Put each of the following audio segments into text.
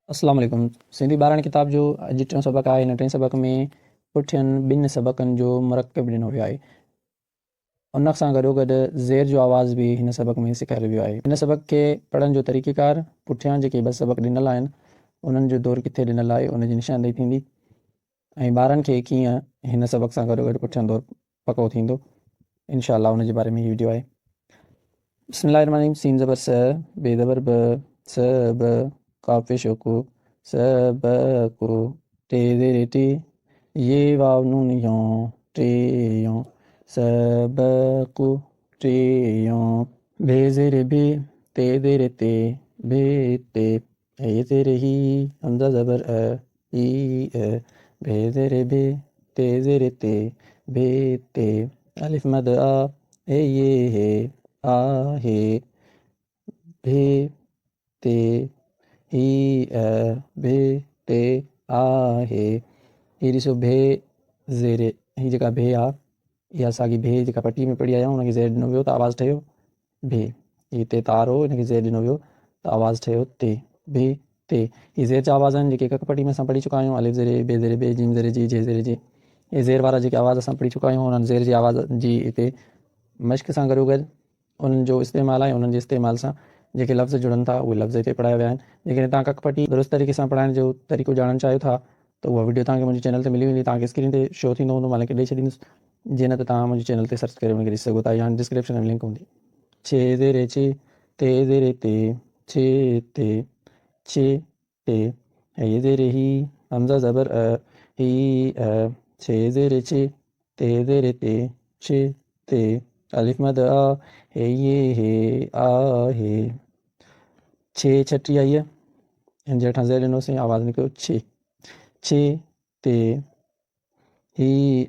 अस्सलाम वालेकुम। सिंधी ॿारनि किताब जो अॼु टियों सबक़ु आहे। हिन टिएं सबक़ में पुठियनि ॿिनि सबक़नि जो मरकब ॾिनो वियो आहे। उन सां गॾोगॾु ज़ेर जो आवाज़ बि हिन सबक़ में सेखारियो वियो आहे। हिन सबक़ खे पढ़ण जो तरीक़ेकार पुठियां जेके ॿ सबक़ ॾिनल आहिनि उन्हनि जो दौरु किथे ॾिनल आहे उनजी निशानदेही थींदी ऐं ॿारनि खे कीअं हिन सबक़ सां गॾोगॾु पुठियां दौरु पको थींदो इंशाअल्लाह उन जे बारे में हीअ वीडियो आहे। बिस्मिल्लाहिर्रहमानिर्रहीम। सीन ज़बर स, बे ज़बर ब, स ब, काफ़ शुकु, सबकु, टे ज़ेर टे, ये वाव नून यों, टे यों, सबकु, टे यों, बे ज़ेर बे, ते ज़ेर ते, बे ते, ये ज़ेर ही, हमज़ा ज़बर ई बे ज़ेर बे, ते ज़ेर ते, बे ते, अलिफ मद आ, ये है, आ है, भे ते, ही भे ते आहे। हीअ ॾिसो भे ज़ेर, हीअ जेका भे आहे इहा साॻी भे जेका पटी में पढ़ी आया हुनखे ज़ेर ॾिनो वियो त आवाज़ु ठहियो भे। हीअ ते तार हो हिनखे ज़ेर ॾिनो वियो त आवाज़ु ठहियो ते, भे ते। हीअ ज़ेर जा आवाज़ आहिनि जेके कक पटी में असां पढ़ी चुका आहियूं, अलिफ ज़ेर बे ज़ेर बे, जिम ज़ेर जी, जे ज़ेर जे। इहे ज़ेर वारा जेके आवाज़ असां पढ़ी चुका आहियूं उन्हनि ज़ेर जी आवाज़ जी हिते मश्क सां गॾोगॾु उन्हनि जो इस्तेमालु आहे। उन्हनि जे इस्तेमाल सां जेके लफ़्ज़ जुड़नि था उहे लफ़्ज़ हिते पढ़ाया विया आहिनि। जेकॾहिं तव्हां कक पटी दुरुस्त तरीक़े सां पढ़ाइण जो तरीक़ो ॼाणणु चाहियो था त उहा वीडियो तव्हांखे मुंहिंजे चैनल ते मिली वेंदी। तव्हांखे स्क्रीन ते शो थींदो हूंदो, मां लिंक ॾेई छॾींदुसि। जीअं न त तव्हां मुंहिंजे चैनल ते सर्च करे उनखे ॾिसी सघो था या डिस्क्रिप्शन में लिंक हूंदी। छे ज़ेर चे, ते ज़ेर ते, छे ते, छे ते, ये ज़ेर ही, हमज़ा ज़बर ही, छे ज़ेर छे, ते ज़ेर ते, छे ते, अलिफ मद आ, ये है, आ है, छे छठी आई है हिन जे हेठां ज़ेर ॾिनोसीं आवाज़ु निकितो छे, छे ते, ही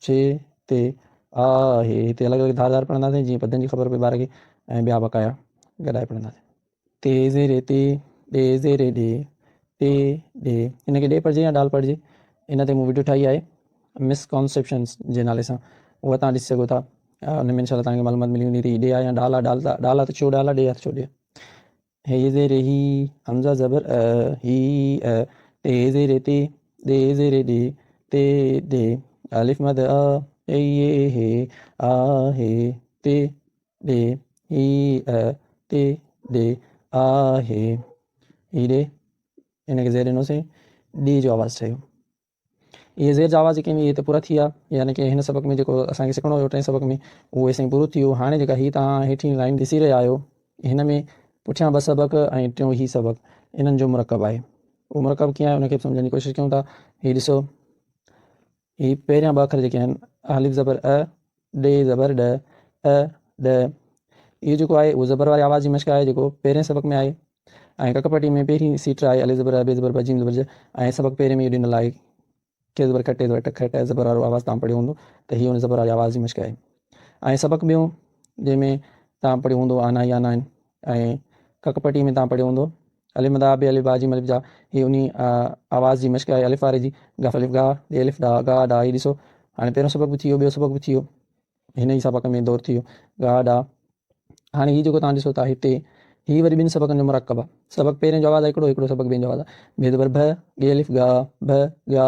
छे ते आहे। हिते अलॻि अलॻि धार पढ़ंदासीं जीअं पदनि जी ख़बर पए ॿार खे ऐं ॿिया बक़ाया गॾाए पढ़ंदासीं। ते ज़ेर ते, ॾे ज़ेर ॾे, ते ॾे, हिनखे ॾे पढ़िजे या डाल पढ़िजे इन ते मूं वीडियो ठाही आहे मिसकॉन्सेप्शन्स जे नाले सां, उहा तव्हां ॾिसी सघो था। उन में इनशाला तव्हांखे मालूमात मिली वेंदी त ॾे आहे या डाल आहे। डाल आहे त छो डाल आहे, ॾे आहे त छो ॾे। हे ज़ेर ही, हमज़ा ज़बर ही, ते ज़ेर ते, ॾे ज़ेर ॾे, ते ॾे, अलिफ मद आ, ये है, आ है, ते ॾे, ही ते ॾे, आहे, ही ॾे, हिनखे ज़ेर ॾिनोसीं ॾी जो आवाज़ु ठहियो। इहे ज़ेर जा आवाज़ जेके आहिनि इहे त पूरा थी विया, यानी कि हिन सबक़ में जेको असांखे सिखणो हुयो टें सबक़ में उहो असांखे पूरो थी वियो। हाणे जेका हीअ तव्हां हेठि लाइन ॾिसी रहिया आहियो हिन में पुठियां ॿ सबक़ ऐं टियों ही सबक़ इन्हनि जो मुरकब आहे। उहो मुरकब कीअं आहे उनखे सम्झण जी कोशिशि कयूं था। हीअ ॾिसो, हीअ पहिरियां ॿ अखर जेके आहिनि अलिफ ज़बर ॾे ज़बर ॾ, इहो जेको आहे उहो ज़बर वारी आवाज़ जी मश्क आहे जेको पहिरें सबक़ में आहे ऐं ककपटी में पहिरीं सीट आहे अलिफ ज़बर बे ज़बर ब, जीम ज़बर ज, ऐं सबक़ पहिरें में इहो ॾिनल आहे के ज़बर ख, टे ज़बर ट, ख, ट ज़बर वारो आवाज़ तव्हां पढ़ियो हूंदो त हीअ हुन ज़बर वारी आवाज़ जी मश्क आहे। ऐं सबक़ ॿियो जंहिंमें तव्हां पढ़ियो हूंदो आना या आना आहिनि ऐं ककपटी में तव्हां पढ़ियो हूंदो अलिफ मदा बे अलिफ बा, जीम अलिफ जा, हीअ उन आवाज़ जी मश्क आहे अलिफ वारे जी। गफ अलिफ गा, ॾे अलिफ डा, गा डा, हीअ ॾिसो हाणे पहिरियों सबक़ बि थी वियो, ॿियो सबक़ बि थी वियो, हिन ई सबक़ में दौरु थी वियो गा डा। हाणे हीअ जेको तव्हां ॾिसो था हिते हीअ वरी ॿिनि सबक़नि जो मुरकब आहे। सबक़ पहिरें जो आवाज़ु आहे हिकिड़ो सबक़ ॿिए जो आवाज़ु आहे बे ज़बर भ, ॾे अलिफ गा, भ गा।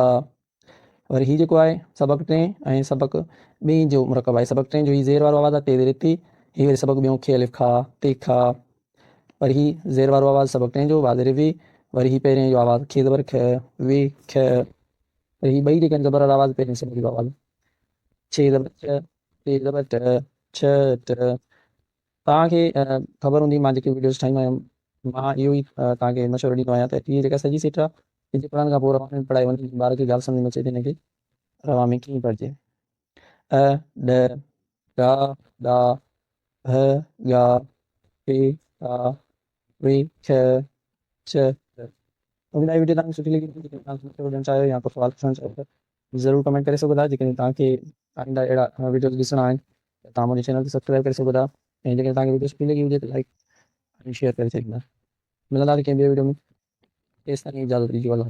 वरी हीअ जेको आहे सबक़ टें ऐं सबक़ ॿीं जो मुरकब आहे। सबक़ टें जो हीअ ज़ेर वारो आवाज़ु आहे ते ज़ेर ते, हीअ वरी सबक़ ॿियों खे अलिफ खा, ते खा। वरी हीअ ज़ेर वारो आवाज़ु सबक़ टें जो वा ज़ेर वे, वरी हीअ पहिरें जो आवाज़ु खे ज़बर ख, वे ख। वरी हीअ ॿई जेके आहिनि ज़बर वारा आवाज़ पहिरें सबक़ जो आवाज़ु छे ज़बर छ, ते ज़बर ट, छ ट। तव्हांखे ख़बर हूंदी मां जेके वीडियोज़ ठाहींदो आहियां मां इहो ई तव्हांखे मशवरो ॾींदो आहियां त हीअ जेका सॼी सीट आहे हिनजे पढ़ण खां पोइ रवा में पढ़ाई वञे ॿार खे ॻाल्हि सम्झ में अचे त हिनखे रवा में कीअं पढ़िजे। ॾ, गा, ॾा, भ, गा, पे, का, वे, ख, छ। उम्मीद आहे वीडियो तव्हांखे सुठी लॻी हूंदी। जेकॾहिं तव्हां मशवरो ॾियणु चाहियो या को सवाल पुछणु चाहियो त ज़रूरु कमेंट करे सघो था। जेकॾहिं तव्हांखे आईंदा अहिड़ा वीडियोज़ ॾिसणा आहिनि त तव्हां मुंहिंजे चैनल खे सब्सक्राइब करे सघो था ऐं जेकॾहिं तव्हांखे वीडियो सुठी लॻी हुजे त लाइक ऐं शेयर करे छॾींदा। मिलंदासीं कंहिं ॿिए वीडियो में, तेसिताईं इजाज़त ॾिजो। अल्लाह।